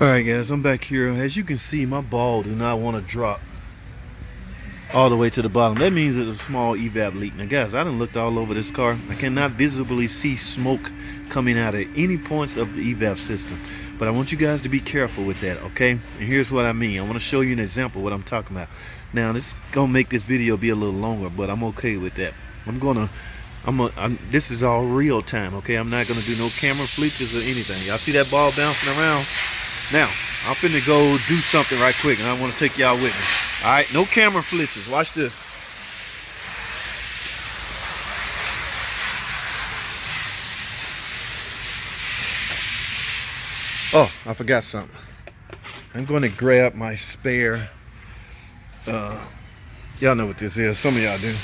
Alright guys, I'm back here. As you can see, my ball do not want to drop all the way to the bottom. That means it's a small evap leak. Now guys, I done looked all over this car. I cannot visibly see smoke coming out at any points of the evap system. But I want you guys to be careful with that, okay? And here's what I mean. I want to show you an example of what I'm talking about. Now this is gonna make this video be a little longer, but I'm okay with that. This is all real time, okay? I'm not gonna do no camera flips or anything. Y'all see that ball bouncing around? Now, I'm finna go do something right quick, and I want to take y'all with me. All right, no camera flitches. Watch this. Oh, I forgot something. I'm going to grab my spare. Y'all know what this is. Some of y'all do.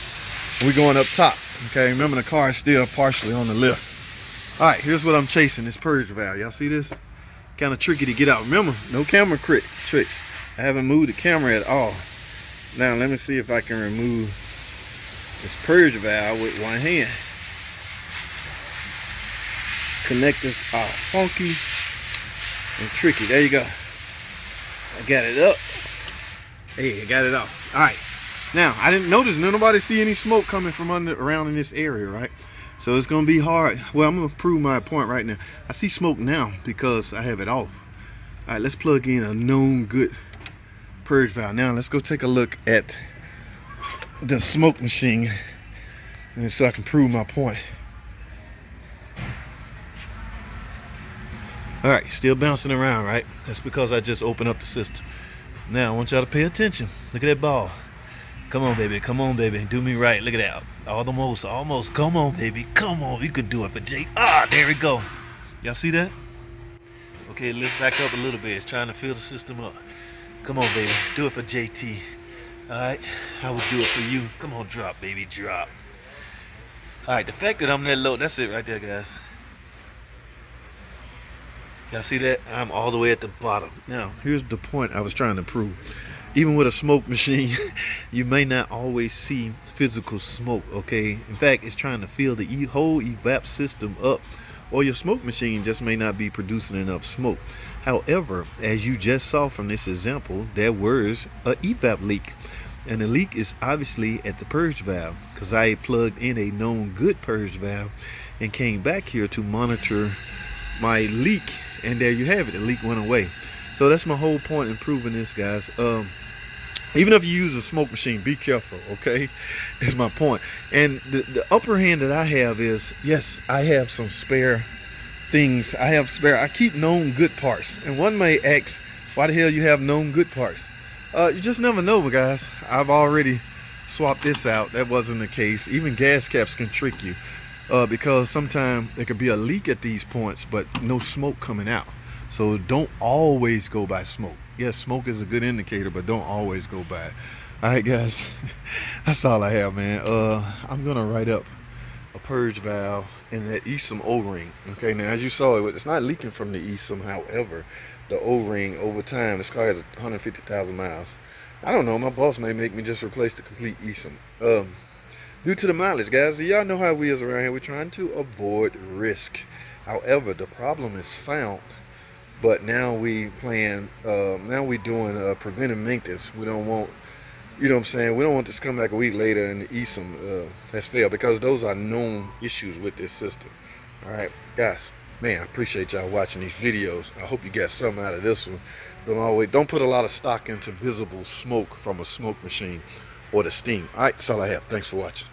We're going up top. Okay, remember the car is still partially on the lift. All right, here's what I'm chasing. This purge valve. Y'all see this? Kind of tricky to get out. Remember, no camera tricks. I haven't moved the camera at all. Now let me see if I can remove this purge valve with one hand. Connectors are funky and tricky. There you go. I got it up. Hey, I got it off. All right. Now I didn't notice nobody see any smoke coming from around in this area, right? So it's gonna be hard. Well, I'm gonna prove my point right now. I see smoke now because I have it off. All right, let's plug in a known good purge valve. Now let's go take a look at the smoke machine, and so I can prove my point. All right, still bouncing around, right? That's because I just opened up the system. Now I want y'all to pay attention. Look at that ball. Come on, baby. Come on, baby. Do me right. Look at that. Almost. Come on, baby. Come on. You could do it for Jay. Ah, there we go. Y'all see that? Okay, lift back up a little bit. It's trying to fill the system up. Come on, baby. Do it for JT. All right. I will do it for you. Come on, drop, baby. Drop. All right. The fact that I'm that low, that's it right there, guys. Y'all see that? I'm all the way at the bottom. Now, here's the point I was trying to prove. Even with a smoke machine, you may not always see physical smoke, okay? In fact, it's trying to fill the whole evap system up, or your smoke machine just may not be producing enough smoke. However, as you just saw from this example, there was a evap leak. And the leak is obviously at the purge valve, because I plugged in a known good purge valve and came back here to monitor my leak, and there you have it. The leak went away. So that's my whole point in proving this, guys. Even if you use a smoke machine, be careful, okay? Is my point. And the upper hand that I have is, yes, I have some spare things. I keep known good parts. And one may ask, why the hell you have known good parts? You just never know, guys. I've already swapped this out. That wasn't the case. Even gas caps can trick you, because sometimes there could be a leak at these points, but no smoke coming out. So don't always go by smoke. Yes, smoke is a good indicator, but don't always go by it. All right, guys, that's all I have, man. I'm gonna write up a purge valve in that ESUM O-ring. Okay, now as you saw, it's not leaking from the ESUM. However, the O-ring over time, this car has 150,000 miles. I don't know, my boss may make me just replace the complete ESUM. Due to the mileage, guys, y'all know how we is around here. We're trying to avoid risk. However, the problem is found. But now we doing preventive maintenance. We don't want, you know what I'm saying, we don't want this to come back a week later and the ESUM has failed, because those are known issues with this system. All right, guys, man, I appreciate y'all watching these videos. I hope you got something out of this one. Don't put a lot of stock into visible smoke from a smoke machine or the steam. All right, that's all I have. Thanks for watching.